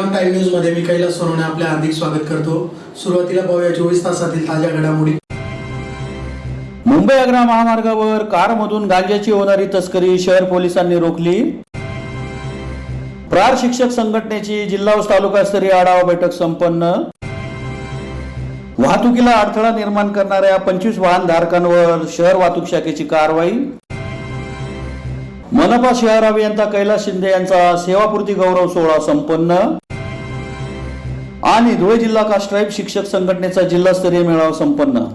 ग्राम time news मध्ये मी कैलास सोनवणे आपले हार्दिक स्वागत करतो। सुरुवातीला पाहूया 24 तासातील ताज्या घडामोडी। मुंबई आग्रा महामार्गावर कारमधून गांजाची होणारी तस्करी शहर पोलिसांनी रोखली। प्रहार शिक्षक संघटनेची जिल्हा व तालुकास्तरीय आढावा बैठक संपन्न। वाहतुकीला अडथळा निर्माण करणाऱ्या 25 वाहन धारकांवर शहर वाहतूक शाखेची कारवाई। मनपा शहर अभियंता कैलास शिंदे यांचा सेवापूर्ती गौरव सोहळा संपन्न। आणि धुळे जिल्हा कास्ट्राईब शिक्षक संघटनेचा जिल्हास्तरीय मेळावा संपन्न।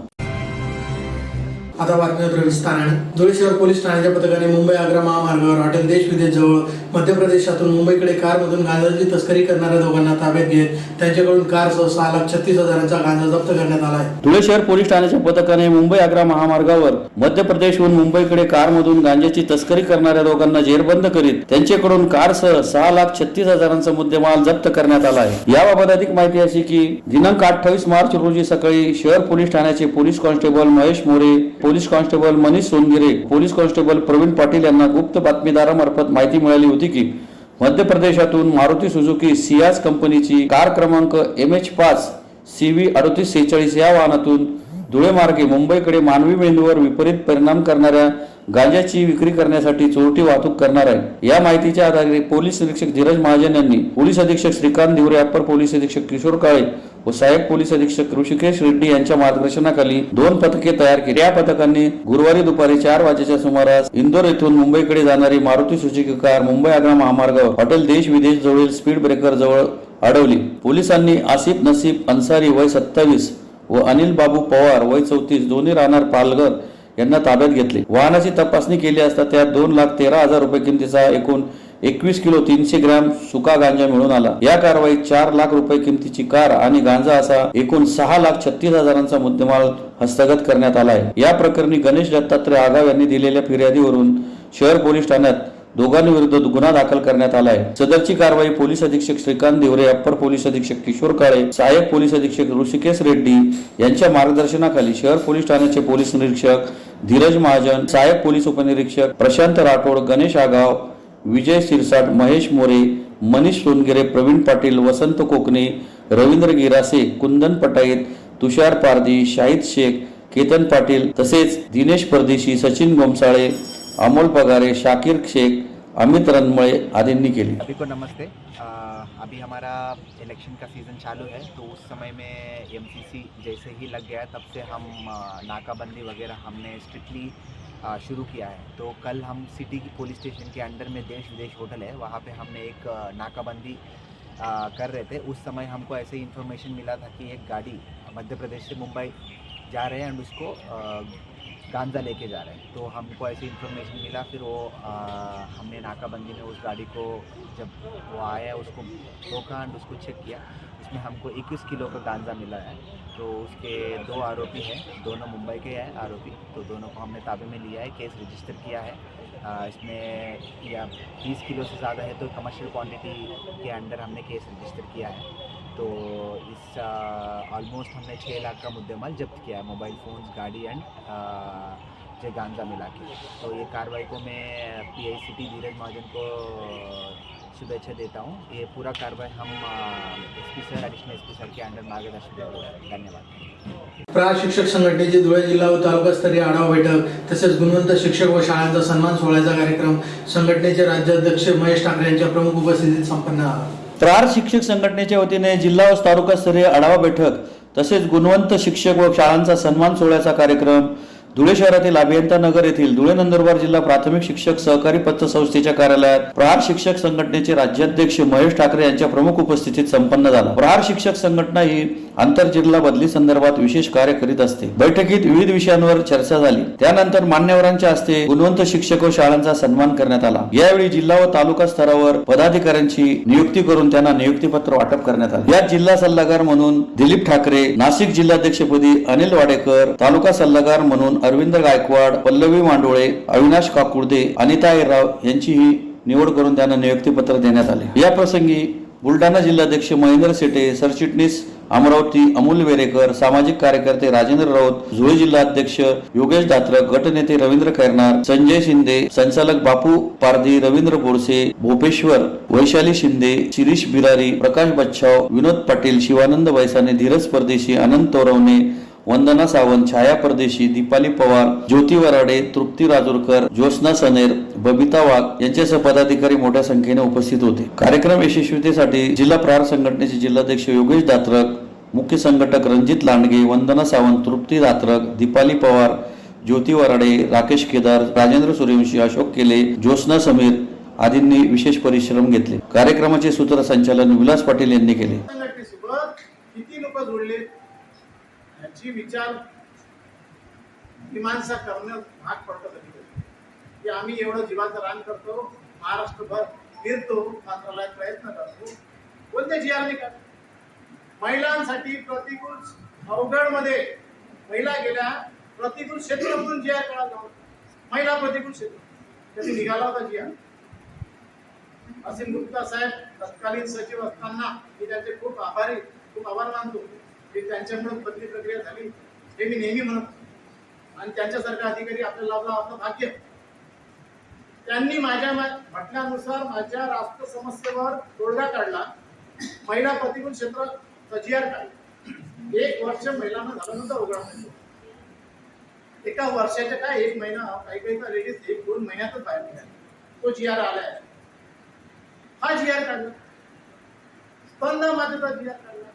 आता बातम्या विस्ताराने। धुळे शहर पोलीस ठाण्याच्या पथकाने मुंबई आग्रा महामार्गावर हॉटेल देश विदेश जवळ मध्य प्रदेशातून मुंबईकडे कारमधून गांजाची तस्करी करणाऱ्या दोघांना ताब्यात घेत त्यांच्याकडून कारसह 6,36,000चा गांजा जप्त करण्यात आला आहे। धुळे शहर पोलीस ठाण्याच्या पथकाने मुंबई आग्रा महामार्गावर मध्य प्रदेशहून मुंबईकडे कारमधून गांजाची तस्करी करणाऱ्या दोघांना जेरबंद करीत त्यांच्याकडून कारसह 6,36,000चा मुद्देमाल जप्त करण्यात आला आहे। याबाबत अधिक माहिती अशी की दिनांक 28 मार्च रोजी सकाळी शहर पोलीस ठाण्याचे police constable Mahesh More, police constable Manish Songire, police constable Pravin Patil यांना गुप्त बातमीदारामार्फत माहिती मिळाली होती की मध्य प्रदेशातून मारुती सुझुकी सियाज कंपनीची कार क्रमांक MH5 CV 3846 या वाहनातून धुळे मार्गे मुंबईकडे मानवी मेंदूवर विपरीत परिणाम करणाऱ्या गांजाची विक्री करण्यासाठी चोरटी वाहतूक करणार आहे। या माहितीच्या आधारे पोलीस निरीक्षक धीरज महाजन यांनी पोलीस अधीक्षक श्रीकांत दिवरे, अप्पर पोलीस अधीक्षक किशोर काळे व सहाय्यक पोलीस अधीक्षक ऋषिकेश रेड्डी यांच्या मार्गदर्शनाखाली 2 पथके तयार केली। या पथकांनी गुरुवारी दुपारी 4 वाजेच्या सुमारास इंदोर येथून मुंबईकडे जाणारी मारुती सुझुकी कार मुंबई आग्रा महामार्गावर हॉटेल देश विदेश जवळील स्पीड ब्रेकर जवळ अडवली। पोलिसांनी आसिफ नसीब अन्सारी वय 27 व अनिल बाबू पवार वय 34 दोन्ही राहणार पालघर यांना ताब्यात घेतले। वाहनाची तपासणी केली असता त्यात 2,13,000 रुपये किमतीचा एकूण 21 किलो 300 ग्रॅम सुका गांजा मिळून आला। या कारवाईत 4 लाख रुपये किमतीची कार आणि गांजा असा एकूण 6,36,000चा मुद्देमाल हस्तगत करण्यात आला आहे। या प्रकरणी गणेश दत्तात्रय आगाव यांनी दिलेल्या फिर्यादीवरून शहर पोलीस ठाण्यात दोघांविरुद्ध गुन्हा दाखल करण्यात आला आहे। सदरची कारवाई पोलीस अधीक्षक श्रीकांत दिवरे, अप्पर पोलीस अधीक्षक किशोर काळे, सहाय्यक पोलीस अधीक्षक ऋषिकेश रेड्डी यांच्या मार्गदर्शनाखाली शहर पोलीस ठाण्याचे पोलीस निरीक्षक धीरज महाजन, सहाय्यक पोलीस उपनिरीक्षक प्रशांत राठोड, गणेश आगाव, विजय सिरसाट, महेश मोरे, मनीष सोनगिरे, प्रवीण पाटील, वसंत कोकणे, रवींद्र गिरासे, कुंदन पटाईत, तुषार पारदी, शाहिद शेख, केतन पाटील तसेच दिनेश परदेशी, सचिन गोमसाळे, अमोल पगारे, शाकिर शेख, अमित रनमळे आदींनी केली। सभी को नमस्ते। अभी हमारा इलेक्शन का सीज़न चालू है, तो उस समय में MCC जैसे ही लग गया तब से हम नाकाबंदी वगैरह हमने स्ट्रिक्टली शुरू किया है। तो कल हम सिटी की पुलिस स्टेशन के अंडर में देश विदेश होटल है, वहाँ पे हमने एक नाकाबंदी कर रहे थे। उस समय हमको ऐसे इन्फॉर्मेशन मिला था कि एक गाड़ी मध्य प्रदेश से मुंबई जा रहे हैं एंड उसको गांजा लेके जा रहे हैं। तो हमको ऐसी इन्फॉर्मेशन मिला, फिर वो हमने नाकाबंदी में उस गाड़ी को जब वो आया उसको रोका एंड उसको चेक किया। उसमें हमको 21 किलो का गांजा मिला है। तो उसके 2 आरोपी हैं, दोनों मुंबई के हैं आरोपी। तो दोनों को हमने ताबे में लिया है, केस रजिस्टर किया है। इसमें या 20 किलो से ज़्यादा है तो कमर्शियल क्वांटिटी के अंडर हमने केस रजिस्टर किया है। तो इस ऑलमोस्ट हमने 6 लाख का मुद्देमाल जब्त किया है, मोबाइल फ़ोन्स, गाड़ी एंड जो गांजा मिला के। तो ये कार्रवाई को मैं PICT धीरज महाजन को शुभेच्छा देता हूँ। ये पूरा कार्रवाई हम SP sir, additional SP sir के अंडर मार्गदर्शन देते हैं। धन्यवाद। प्रहार शिक्षक संघटनेची धुळे जिल्हा व तालुकास्तरीय आढावा बैठक तसेच गुणवंत शिक्षक व शाळांचा सन्मान सोहळ्याचा कार्यक्रम संघटनेचे राज्याध्यक्ष महेश ठाकरे यांच्या प्रमुख उपस्थितीत संपन्न झाला। प्रहार शिक्षक संघटनेच्या वतीने जिल्हा व तालुकास्तरीय आढावा बैठक तसेच गुणवंत शिक्षक व शाळांचा सन्मान सोहळ्याचा कार्यक्रम धुळे शहरातील अभियंता नगर येथील धुळे नंदुरबार जिल्हा प्राथमिक शिक्षक सहकारी पतसंस्थेच्या कार्यालयात प्रहार शिक्षक संघटनेचे राज्याध्यक्ष महेश ठाकरे यांच्या प्रमुख उपस्थितीत संपन्न झाला। प्रहार शिक्षक संघटना ही आंतरजिल्हा बदली संदर्भात विशेष कार्य करीत असते। बैठकीत विविध विषयांवर चर्चा झाली। त्यानंतर मान्यवरांच्या हस्ते गुणवंत शिक्षक व शाळांचा सन्मान करण्यात आला। यावेळी जिल्हा व तालुका स्तरावर पदाधिकाऱ्यांची नियुक्ती करून त्यांना नियुक्तीपत्र वाटप करण्यात आले। यात जिल्हा सल्लागार म्हणून दिलीप ठाकरे, नाशिक जिल्हाध्यक्षपदी अनिल वाडेकर, तालुका सल्लागार म्हणून अरविंद गायकवाड, पल्लवी मांडोळे, अविनाश काकुर्दे, अनिता राव यांची ही निवड करून त्यांना नियुक्तीपत्र देण्यात आले। या प्रसंगी बुलढाणा जिल्हाध्यक्ष महेंद्र शेटे, सरचिटणीस अमरावती अमोल वेरेकर, सामाजिक कार्यकर्ते राजेंद्र राऊत, धुळे जिल्हाध्यक्ष योगेश दात्रक, गटनेते रवींद्र खैरनार, संजय शिंदे, संचालक बापू पारधी, रवींद्र बोरसे, भोपेश्वर, वैशाली शिंदे, शिरीष बिरारी, प्रकाश बच्छाव, विनोद पाटील, शिवानंद वैसाने, धीरज परदेशी, अनंत तोरवणे, वंदना सावंत, छाया परदेशी, दीपाली पवार, ज्योती वराडे, तृप्ती राजूरकर, ज्योत्स्ना सनेर, बबिता वाघ यांच्यासह पदाधिकारी मोठ्या संख्येने उपस्थित होते. कार्यक्रम यशस्वीतेसाठी जिल्हा प्रहार संघटनेचे जिल्हाध्यक्ष योगेश दात्रक, मुख्य संघटक रणजित लांडगे, वंदना सावंत, तृप्ती दात्रक, दीपाली पवार, ज्योती वराडे, राकेश केदार, राजेंद्र सूर्यवंशी, अशोक केले, ज्योत्स्ना समीर आदींनी विशेष परिश्रम घेतले. कार्यक्रमाचे सूत्रसंचालन विलास पाटील यांनी केले. संघटनेसोबत किती लोक जोडले याची विचार मीमांसा करणं भाग पडतं कधी कधी, की आम्ही एवढं जीवाचं रान करतो, महाराष्ट्रभर फिरतो, मंत्रालयात प्रयत्न करतो, कोणत्या जीआरने करतो. महिलांसाठी प्रतिकूल अवघडमध्ये महिला गेल्या, प्रतिकूल क्षेत्र म्हणून जीआर काढला जातो. महिला प्रतिकूल क्षेत्र कधी निघाला होता जीआर. असीम गुप्ता साहेब तत्कालीन सचिव असताना मी त्यांचे खूप आभार मानतो की त्यांच्यामुळे बदली प्रक्रिया झाली, हे मी नेहमी म्हणतो. आणि त्यांच्यासारखा अधिकारी आपल्याला लाभला आपलं भाग्य. त्यांनी माझ्या म्हटल्यानुसार माझ्या राष्ट्र समस्येवर तोडगा काढला, महिला प्रतिकूल क्षेत्र जीआर काढला. 1 वर्ष महिलांना झालं नव्हतं उघडा. एका वर्षाच्या काय 1 महिना, काही तर लेडीज 1-2 महिन्यातच बाहेर निघाले. तो जीआर आलाय. हा जीआर काढला. स्तंद मातेचा जीआर काढला,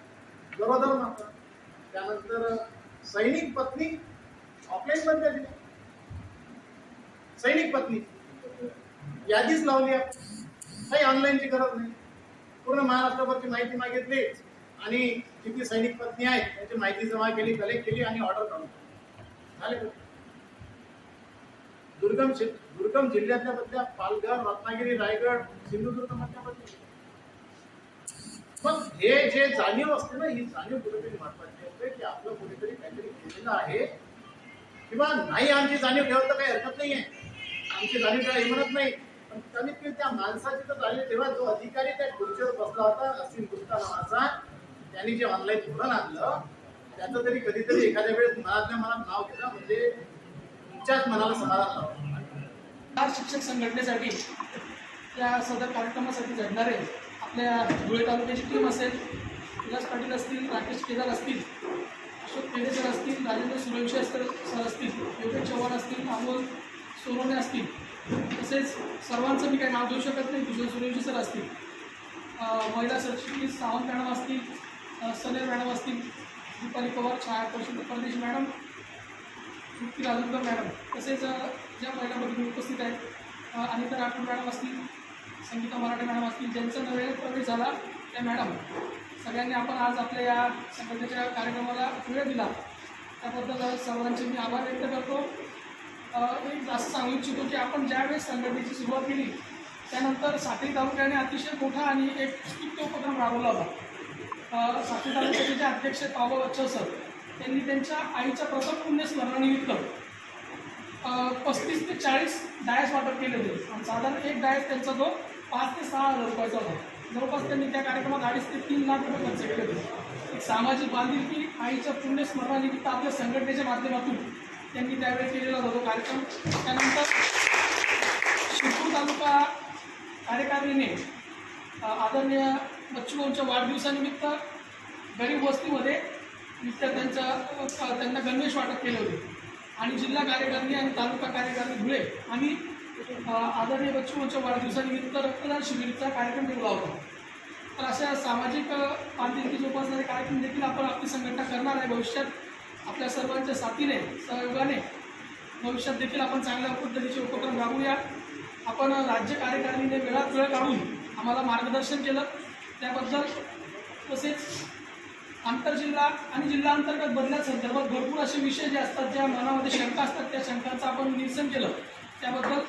गरोदर माता. त्यानंतर सैनिक पत्नी ऑफलाईन बंद दिली. सैनिक पत्नी यादीच लावली. काही ऑनलाईनची गरज नाही. पूर्ण महाराष्ट्रभरची माहिती मागितली आणि किती सैनिक पत्नी आहेत त्याची माहिती जमा केली, कलेक्ट केली आणि ऑर्डर काढून झाले. दुर्गम जिल्ह्यातल्या बदल्या पालघर, रत्नागिरी, रायगड, सिंधुदुर्ग मधल्या बदल्या. पण हे जे जाणीव असते ना, ही जाणीव कुठेतरी महत्वाची असते की आपलं कुठेतरी काहीतरी केलेलं आहे, किंवा नाही आमची जाणीव ठेवत तर काही हरकत नाहीये, आमची जाणीव ठेवायला म्हणत नाही. पण कमीत कमी त्या माणसाची तर जाणीव तेव्हा जो अधिकारी त्या खुर्चीवर बसला होता असीम गुप्ता नावाचा, त्यांनी जे ऑनलाईन धोरण आणलं त्याचं तरी कधीतरी एखाद्या वेळेस मनातल्या मनात नाव घेतलं म्हणजे तुमच्याच मनाला समाधान लावलं. शिक्षक संघटनेसाठी या सदर कार्यक्रमासाठी झडणारे आपल्या धुळे तालुक्याची टीम असेल, विलास पाटील असतील, राकेश केदार असतील, अशोक पेढे सर असतील, राजेंद्र सूर्यवंशी सर असतील, योगेश चव्हाण असतील, अमोल सोनवणे असतील, तसेच सर्वांचं मी काही नाव देऊ शकत नाही, भूषण सूर्यवंशी सर असतील, महिला सरचिटणीस सावंत मॅडम असतील, सनेर मॅडम असतील, दीपाली पवार, छाया परदेशी मॅडम, तृप्ती राजूरकर मॅडम, तसेच ज्या महिला भगिनी उपस्थित आहेत अनिता राठोड मॅडम असतील, संगीता मराठे मॅडम असतील, ज्यांचा नव्याने प्रवेश झाला त्या मॅडम, सगळ्यांनी आपण आज आपल्या या संघटनेच्या कार्यक्रमाला वेळ दिला त्याबद्दल सर्वांचे मी आभार व्यक्त करतो. एक असं सांगू इच्छितो की आपण ज्यावेळेस संघटनेची सुरुवात केली त्यानंतर साक्री तालुक्याने अतिशय मोठा आणि एक स्तुत्य उपक्रम राबवला होता. साक्री तालुक्याचे जे अध्यक्ष पावा बच्चव सर त्यांनी त्यांच्या आईच्या प्रथम पुण्यस्मरणानिमित्त 35 ते 40 डायस वाटप केले होते आणि साधारण एक डायस त्यांचा जो 5 ते 6 हजार रुपयाचा होता. जवळपास त्यांनी त्या कार्यक्रमात 2.5 ते 3 लाख रुपये खर्च केले होते. एक सामाजिक बांधिलकी आईच्या पुण्यस्मरणानिमित्त आपल्या संघटनेच्या माध्यमातून त्यांनी त्यावेळी केलेला होता कार्यक्रम. त्यानंतर शिरपूर तालुका कार्यकारिणीने आदरणीय बच्चूभाऊंच्या वाढदिवसानिमित्त गरीब वस्तीमध्ये त्यांना गणवेश वाटप केले होते आणि जिल्हा कार्यकारिणी आणि तालुका कार्यकारिणी धुळे आणि आदरणीय बच्चूभाऊंच्या वाढदिवसानिमित्त रक्तदान शिबिराचा कार्यक्रम ठेवला होता. तर अशा सामाजिक बांधिलकी जोपासणारे कार्यक्रम देखील आपण आपली संघटना करणार आहे भविष्यात. आपल्या सर्वांच्या साथीने सहयोगाने भविष्यात देखील आपण चांगल्या पद्धतीचे उपक्रम राबवूया. आपण राज्य कार्यकारिणीने वेळात वेळ काढून आम्हाला मार्गदर्शन केलं त्याबद्दल, तसेच आंतरजिल्हा आणि जिल्हाअंतर्गत बदल्यासंदर्भात भरपूर असे विषय जे असतात, ज्या मनामध्ये शंका असतात, त्या शंकांचं आपण निरसन केलं त्याबद्दल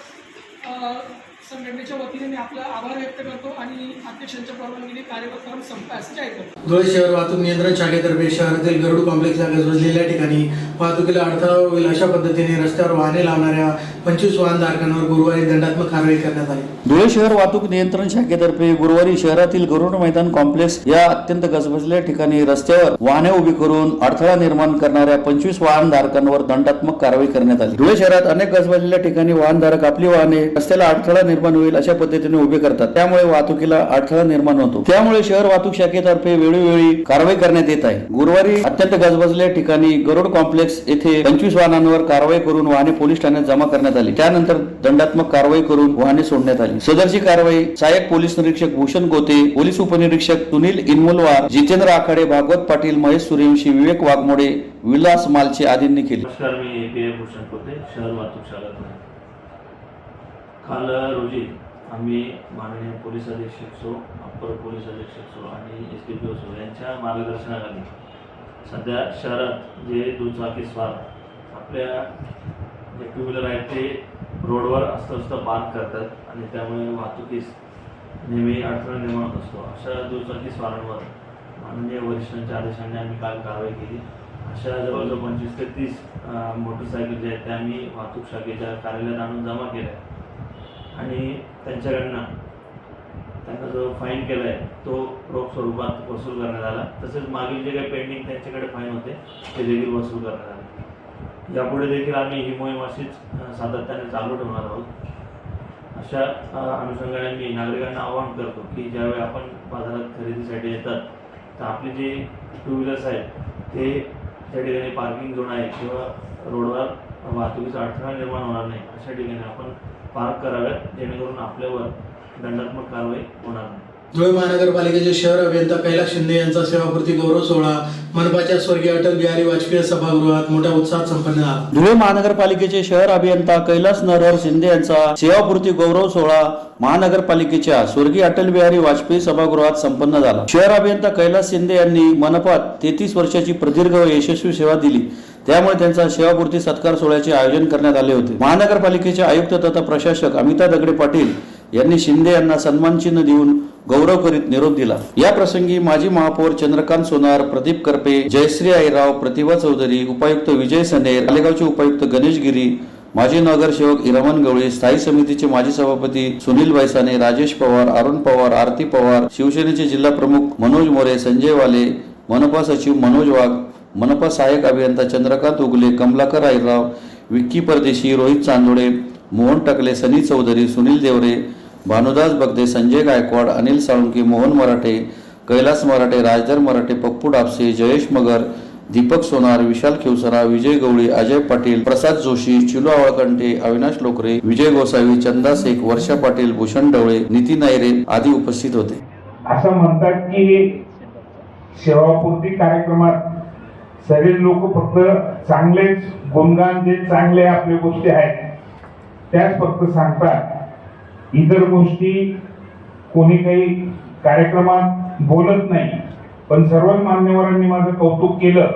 संघटनेच्या वतीने मी आपला आभार व्यक्त करतो आणि अध्यक्षांच्या परवानगीने कार्यक्रम संपला असं जाहीर करतो. धुळे शहर वाहतूक नियंत्रण शाखेतर्फे शहरातील गरुड कॉम्प्लेक्स गजबजलेल्या ठिकाणी वाहतुकीला अडथळा होईल अशा पद्धतीने रस्त्यावर वाहने लावणाऱ्या 25 वाहनधारकांवर गुरुवारी दंडात्मक कारवाई करण्यात आली. धुळे शहर वाहतूक नियंत्रण शाखेतर्फे गुरुवारी शहरातील गरुड मैदान कॉम्प्लेक्स या अत्यंत गजबजलेल्या ठिकाणी रस्त्यावर वाहने उभी करून अडथळा निर्माण करणाऱ्या 25 वाहनधारकांवर दंडात्मक कारवाई करण्यात आली. धुळे शहरात अनेक गजबजलेल्या ठिकाणी वाहनधारक आपली वाहने रस्त्याला अडथळा निर्माण होईल अशा पद्धतीने उभे करतात. त्यामुळे वाहतुकीला अडथळा निर्माण होतो. त्यामुळे शहर वाहतूक शाखेतर्फे वेळोवेळी कारवाई करण्यात येत आहे. गुरुवारी अत्यंत गजबजलेल्या ठिकाणी गरुड कॉम्प्लेक्स येथे 25 वाहनांवर कारवाई करून वाहने पोलीस ठाण्यात जमा करण्यात आली. त्यानंतर दंडात्मक कारवाई करून वाहने सोडण्यात आली. सदरची कारवाई सहाय्यक पोलीस निरीक्षक भूषण गोते, पोलीस उपनिरीक्षक सुनील इनमुलवार, जितेंद्र आखाडे, भागवत पाटील, महेश सूर्यवंशी, विवेक वाघमोडे, विलास मालचे आदींनी केली. नमस्कार, मी API भूषण कोते, शहर वाहतूक शाखा. काल रोजी आम्ही माननीय पोलीस अधीक्षक सो, अप्पर पोलीस अधीक्षक सो आणि SDPO सो यांच्या मार्गदर्शनाखाली सध्या शहरात जे दुचाकी स्वार आपल्या जे टू व्हीलर आहेत ते रोडवर अस्वस्थ पार्क करतात आणि त्यामुळे वाहतुकीस नेहमी अडथळा निर्माण होत असतो. अशा दुचाकी स्वारांवर माननीय वरिष्ठांच्या आदेशाने आम्ही काल कारवाई केली. अशा जवळजवळ 25 ते 30 मोटरसायकल जे आहेत त्या आम्ही वाहतूक शाखेच्या कार्यालयात आणून जमा केल्या आणि त्यांच्याकडनं त्यांना जो फाईन केला आहे तो रोख स्वरूपात वसूल करण्यात आला. तसेच मागील जे काही पेंडिंग त्यांच्याकडे फाईन होते ते देखील वसूल करण्यात आले. यापुढे देखील आम्ही ही मोहीम अशीच सातत्याने चालू ठेवणार आहोत. अशा अनुषंगाने मी नागरिकांना आवाहन करतो की ज्यावेळी आपण बाजारात खरेदीसाठी येतात तर आपले जे टू व्हीलर्स आहेत ते त्या ठिकाणी पार्किंग झोन आहे किंवा रोडवर वाहतुकीचा अडथळा निर्माण होणार नाही अशा ठिकाणी आपण पार्क कराव्यात, जेणेकरून आपल्यावर दंडात्मक कारवाई होणार नाही. धुळे महानगरपालिकेचे शहर अभियंता कैलास शिंदे यांचा सेवापूर्ती गौरव सोहळा मनपाच्या स्वर्गीय अटल बिहारी वाजपेयी सभागृहात मोठ्या उत्साहात संपन्न झाला. धुळे महानगरपालिकेचे शहर अभियंता कैलास नरहर शिंदे यांचा सेवापूर्ती गौरव सोहळा महानगरपालिकेच्या स्वर्गीय अटल बिहारी वाजपेयी सभागृहात संपन्न झाला. शहर अभियंता कैलास शिंदे यांनी मनपात 33 वर्षाची प्रदीर्घ व यशस्वी सेवा दिली. त्यामुळे त्यांचा सेवापूर्ती सत्कार सोहळ्याचे आयोजन करण्यात आले होते. महानगरपालिकेचे आयुक्त तथा प्रशासक अमिता दगडे पाटील यांनी शिंदे यांना सन्मान चिन्ह देऊन गौरव करीत निरोप दिला. या प्रसंगी माजी महापौर चंद्रकांत सोनार, प्रदीप करपे, जयश्री आईराव, प्रतिभा चौधरी, उपायुक्त विजय सनेर, मालेगावचे उपायुक्त गणेश गिरी, माजी नगरसेवक इरमन गवळे, स्थायी समितीचे माजी सभापती सुनील बैसाने, राजेश पवार, अरुण पवार, आरती पवार, शिवसेनेचे जिल्हा प्रमुख मनोज मोरे, संजय वाले, मनपा सचिव मनोज वाघ, मनपा सहाय्यक अभियंता चंद्रकांत उगले, कमलाकर आईराव, विक्की परदेशी, रोहित चांदोडे, मोहन टकले, सनी चौधरी, सुनील देवरे, भानुदास बगदे, संजय गायकवाड, अनिल साळुंके, मोहन मराठे, कैलास मराठे, राजधर मराठे, पप्पू डापसे, जयेश मगर, दीपक सोनार, विशाल खिवसरा, विजय गवळी, अजय पाटील, प्रसाद जोशी, चिलू आवळकंटे, अविनाश लोकरे, विजय गोसावी, चंदा शेख, वर्षा पाटील, भूषण ढवळे, नितीन नायरे आदी उपस्थित होते. असं म्हणतात की सेवापूर्ती कार्यक्रमात सगळे लोक फक्त चांगलेच गुणगान, जे चांगले आपल्या गोष्टी आहेत त्याच फक्त सांगतात. इतर गोष्टी कोणी काही कार्यक्रमात बोलत नाही. पण सर्वच मान्यवरांनी माझं कौतुक केलं.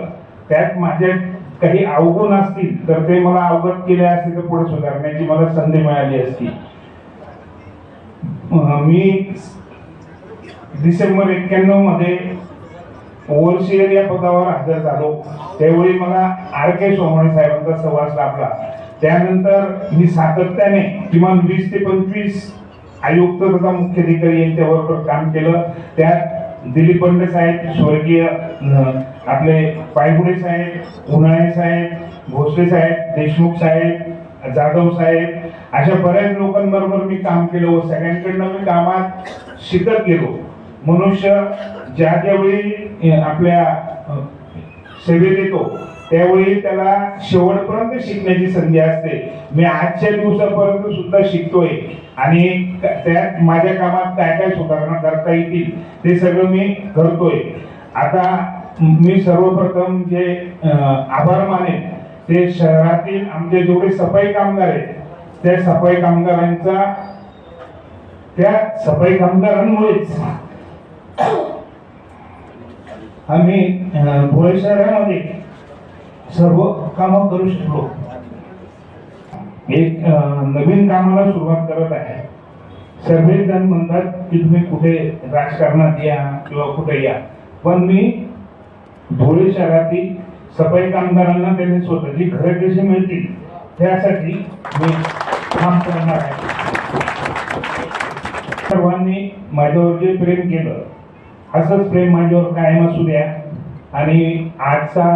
त्यात माझ्या काही अवगुण असतील तर ते मला अवगत केले असते तर पुढे सुधारण्याची मला संधी मिळाली असती. मी डिसेंबर 91 मध्ये ओव्हरसिअर या पदावर हजर झालो. त्यावेळी मला RK सोमवणे साहेबांचा सहवास लाभला. त्यानंतर मी सातत्याने किमान 20 ते 25 आयुक्त तथा मुख्याधिकारी यांच्याबरोबर काम केलं. त्यात दिलीप बंड साहेब, स्वर्गीय आपले पायगुडे साहेब, उन्हाळे साहेब, भोसले साहेब, देशमुख साहेब, जाधव साहेब अशा बऱ्याच लोकांबरोबर मी काम केलं व सगळ्यांकडनं मी कामात शिकत गेलो. मनुष्य ज्या ज्यावेळी आपल्या सेवेत येतो त्यावेळी त्याला शेवटपर्यंत शिकण्याची संधी असते. मी आजच्या दिवसापर्यंत सुद्धा शिकतोय आणि त्यात माझ्या कामात काय काय सुधारणा करता येतील ते सगळं मी करतोय. आता मी सर्वप्रथम जे आभार मानेन ते शहरातील आमचे जेवढे सफाई कामगार आहेत त्या सफाई कामगारांचा, त्या सफाई कामगारांमुळेच आम्ही धुळे शहरामध्ये सर्व कामं करू शकलो. एक नवीन कामाला सुरुवात करत आहे. सर्वजण म्हणतात की तुम्ही कुठे राजकारणात या किंवा कुठे या, पण मी धुळे शहरातील सफाई कामगारांना त्यांनी स्वतःची घरे कशी मिळतील त्यासाठी मी काम करणार आहे. सर्वांनी माझ्यावर जे प्रेम केलं असंच प्रेम माझ्यावर कायम असू द्या. आणि आजचा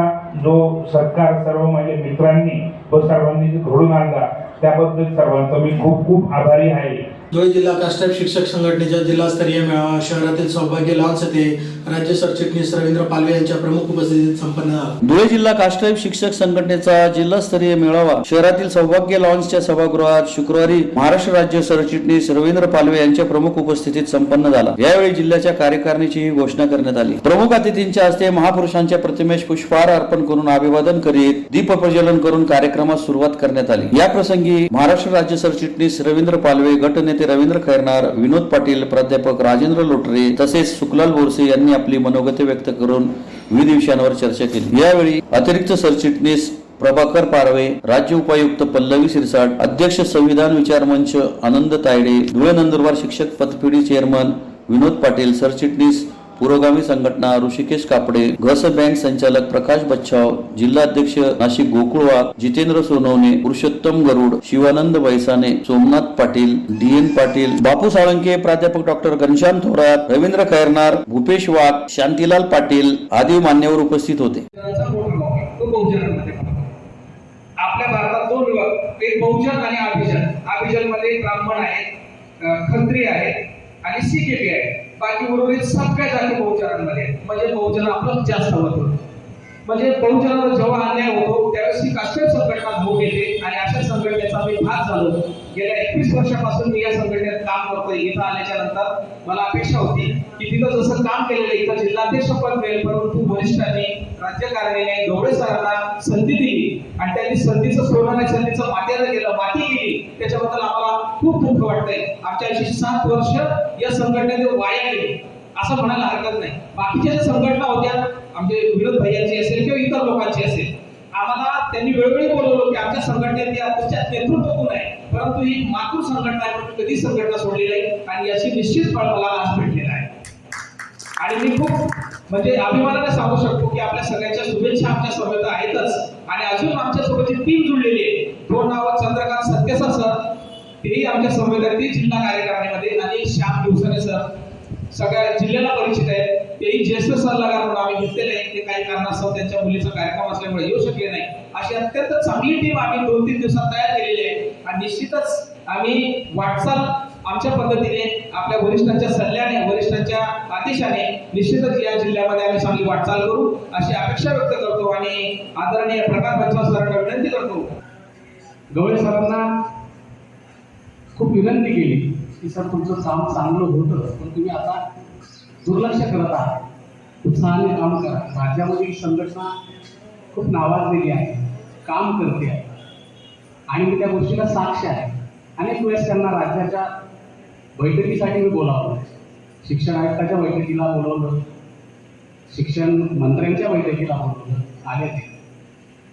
जो सत्कार सर्व माझ्या मित्रांनी व सर्वांनी जे घडून आणला त्याबद्दल सर्वांचा मी खूप खूप आभारी आहे. धुळे जिल्हा कास्टाईप शिक्षक संघटनेच्या जिल्हास्तरीय मेळावा शहरातील सौभाग्य लॉन्स येथे राज्य सरचिटणीस रवींद्र पालवे यांच्या प्रमुख उपस्थितीत संपन्न झाला. धुळे जिल्हा कास्टाईप शिक्षक संघटनेचा जिल्हास्तरीय मेळावा शहरातील सौभाग्य लॉन्सच्या सभागृहात शुक्रवारी महाराष्ट्र राज्य सरचिटणीस रवींद्र पालवे यांच्या प्रमुख उपस्थितीत संपन्न झाला. यावेळी जिल्ह्याच्या कार्यकारिणीची ही घोषणा करण्यात आली. प्रमुख अतिथींच्या हस्ते महापुरुषांच्या प्रतिमेस पुष्पहार अर्पण करून अभिवादन करीत दीप प्रज्वलन करून कार्यक्रमास सुरुवात करण्यात आली. या प्रसंगी महाराष्ट्र राज्य सरचिटणीस रवींद्र पालवे, गटनेते रवींद्र खैरनार, विनोद पाटील, प्राध्यापक राजेंद्र लोटरे तसेच सुखलाल बोरसे यांनी आपली मनोगते व्यक्त करून विविध विषयांवर चर्चा केली. यावेळी अतिरिक्त सरचिटणीस प्रभाकर पारवे, राज्य उपायुक्त पल्लवी सिरसाट, अध्यक्ष संविधान विचार मंच आनंद तायडे, धुळे नंदुरबार शिक्षक पतपेढी चेअरमन विनोद पाटील, सरचिटणीस पुरोगामी संघटना ऋषिकेश कापडे, घस बँक संचालक प्रकाश बच्छाव, जिल्हाध्यक्ष नाशिक गोकुळवाग, जितेंद्र सोनवणे, पुरुषोत्तम गरुड, शिवानंद बैसाने, सोमनाथ पाटील, DN पाटील, बापू साळंके, प्राध्यापक डॉक्टर घनश्याम थोरात, रवींद्र खैरनार, भूपेश वाघ, शांतीलाल पाटील आदी मान्यवर उपस्थित होते. आपल्या भारतात दोन विभाग, एक बहुजन आणि अभिजन. अभिजन मध्ये ब्राह्मण आहेत, क्षत्रिय आहेत आणि CKP आहे. बाकी उर्वरित सगळ्या जाती बहुजनांमध्ये, म्हणजे बहुजन आपलं जास्त होतं. म्हणजे बहुजनाला जेव्हा अन्याय होतो त्यावेळेस ही कास्टाईप संघटना धावून येते आणि अशा संघटनेचा मी भाग झालो. गेल्या 21 वर्षापासून मी या संघटनेत काम करतोय. इथं आल्याच्या नंतर मला अपेक्षा होती की तिथं जसं काम केलेलं इथं जिल्हाध्यक्ष पद मिळेल, परंतु वरिष्ठांनी राज्यकारिणीने गवळे सरांना संधी दिली आणि त्यांनी संधीचं सोनं नाही, संधीचं मात्यानं केलं, माती केली. त्याच्याबद्दल आम्हाला खूप दुःख वाटतंय. आमच्या 7 वर्ष या संघटनेने वाया गेली असं म्हणायला हरकत नाही. बाकीच्या ज्या संघटना होत्या, आमचे विरोध भैयांची असेल किंवा इतर लोकांची असेल, आम्हाला त्यांनी वेळोवेळी बोलवलं की आमच्या संघटनेत या तुमच्या नेतृत्व आहे, परंतु ही मातृ संघटना आहे म्हणून कधी संघटना सोडली नाही आणि याची निश्चित फळ मला आज भेटलेलं आहे. आणि मी खूप म्हणजे अभिमानाने सांगू शकतो की आपल्या सगळ्यांच्या शुभेच्छा आमच्या सोबत आहेतच आणि अजून आमच्या सोबतची टीम जुळलेली आहे. दोन नावं चंद्रकांत सत्केसर सर, तेही आमच्या सोबत जिल्हा कार्यकारिणीमध्ये, आणि श्याम दिवसाने सर सगळ्या जिल्ह्याला परिचित आहेत. तेही ज्येष्ठ सल्लागार म्हणून आम्ही घेतलेले आहे. ते काही कारणास्तव त्यांच्या मुलीचा कार्यक्रम असल्यामुळे येऊ शकले नाही. अशी अत्यंत चांगली टीम आम्ही 2-3 दिवसात तयार केलेली आहे आणि निश्चितच आम्ही वाटचाल आमच्या पद्धतीने आपल्या वरिष्ठांच्या सल्ल्याने, वरिष्ठांच्या आदेशाने निश्चितच या जिल्ह्यामध्ये आम्ही चांगली वाटचाल करू अशी अपेक्षा व्यक्त करतो आणि आदरणीय प्रकाश बच्छाव सरांना विनंती करतो. गवळे सरांना खूप विनंती केली की सर तुमचं काम चांगलं होतं, पण तुम्ही आता दुर्लक्ष करत आहात. उत्साहाने काम करा. राज्यामध्ये ही संघटना खूप नावाजलेली आहे, काम करते आहे आणि मी त्या गोष्टीला साक्ष आहे. अनेक वेळेस त्यांना राज्याच्या बैठकीसाठी मी बोलावलं, शिक्षण आयुक्ताच्या बैठकीला बोलवलं, शिक्षण मंत्र्यांच्या बैठकीला बोलवलं, आले ते.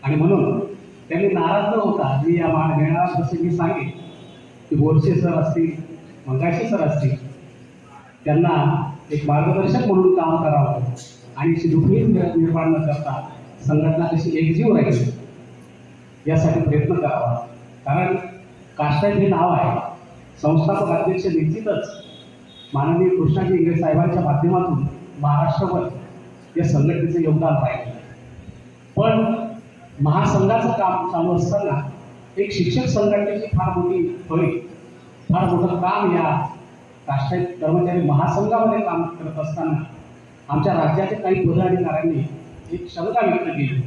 आणि म्हणून त्यांनी नाराज न होता मी या मेळाव्यात जसे मी सांगेन की बोरसे सर असतील, मंगाशी सर असतील, त्यांना एक मार्गदर्शक म्हणून काम करावं आणि दुखणी निर्माण न करता संघटना कशी एकजीव राहील यासाठी प्रयत्न करावा. कारण कास्टाईप हे नाव आहे. संस्थापक अध्यक्ष निश्चितच माननीय कृष्णाजी इंगळे साहेबांच्या माध्यमातून महाराष्ट्रभर या संघटनेचं योगदान राहील. पण महासंघाचं काम चालू असताना एक शिक्षक संघटनेची फार मोठी फळी, फार मोठं काम या कास्टाईप कर्मचारी महासंघामध्ये काम करत असताना आमच्या राज्याच्या काही पदाधिकाऱ्यांनी एक शंका व्यक्त केली.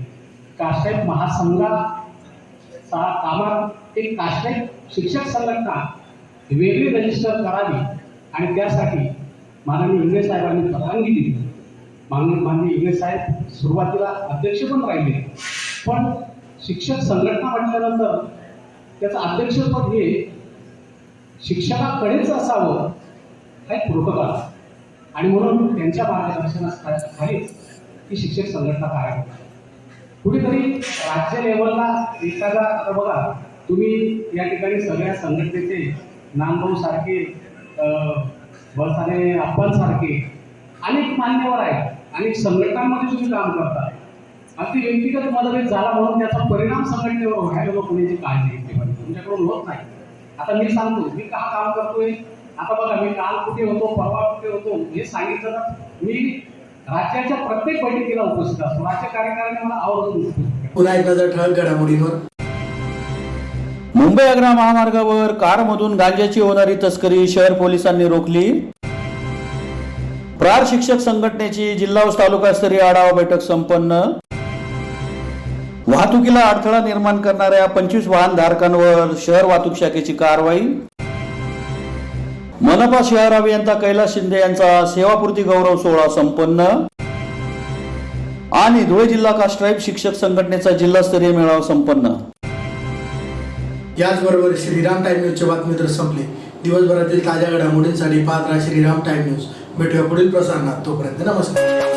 कास्टाईप महासंघाचा कामात एक कास्टाईप शिक्षक संघटना वेगळी रजिस्टर करावी आणि त्यासाठी माननीय इंगळे साहेबांनी परवानगी दिली. माननीय इंगळे साहेब सुरुवातीला अध्यक्ष पण राहिले, पण शिक्षक संघटना म्हटल्यानंतर त्याचं अध्यक्षपद हे शिक्षकाकडेच असावं हा एक प्रोटोकॉल आणि म्हणून त्यांच्या मार्गदर्शनाखालीच ही शिक्षक संघटना कार्य करते. कुठेतरी राज्य लेवलला एखादा, बघा तुम्ही या ठिकाणी सगळ्या संघटनेचे नामभाऊ सारखे बस आणि आपणसारखे अनेक मान्यवर आहेत, अनेक संघटनांमध्ये तुम्ही काम करता. अगदी व्यक्तिगत मतभेद झाला म्हणून त्याचा परिणाम संघटनेवर व्हायला नको कोणाची काळजी घेतली पाहिजे, तुमच्याकडून होत नाही. आता मी सांगतो मी का काम करतोय. आता बघा, मी काल कुठे होतो, परवा कुठे होतो हे सांगितलं ना. मी राज्याच्या प्रत्येक बैठकीला उपस्थित असतो. राज्य कार्यकारिणी मला आवर्जून. पुन्हा एक नजर ठळक घडामोडींवर. मुंबई आग्रा महामार्गावर कारमधून गांजाची होणारी तस्करी शहर पोलिसांनी रोखली. प्रार शिक्षक संघटनेची जिल्हा व तालुकास्तरीय आढावा बैठक संपन्न. वाहतुकीला अडथळा निर्माण करणाऱ्या 25 वाहनधारकांवर शहर वाहतूक शाखेची कारवाई. मनपा शहर अभियंता कैलास शिंदे यांचा सेवापूर्ती गौरव सोहळा संपन्न. आणि धुळे जिल्हा कास्ट्राईब शिक्षक संघटनेचा जिल्हास्तरीय मेळावा संपन्न. याचबरोबर श्रीराम टाइम न्यूजचे बातमीपत्र संपले. दिवसभरातील ताज्या घडामोडींसाठी पाहत राहा श्रीराम टाइम न्यूज. भेटूया पुढील प्रसारणात. तोपर्यंत नमस्कार.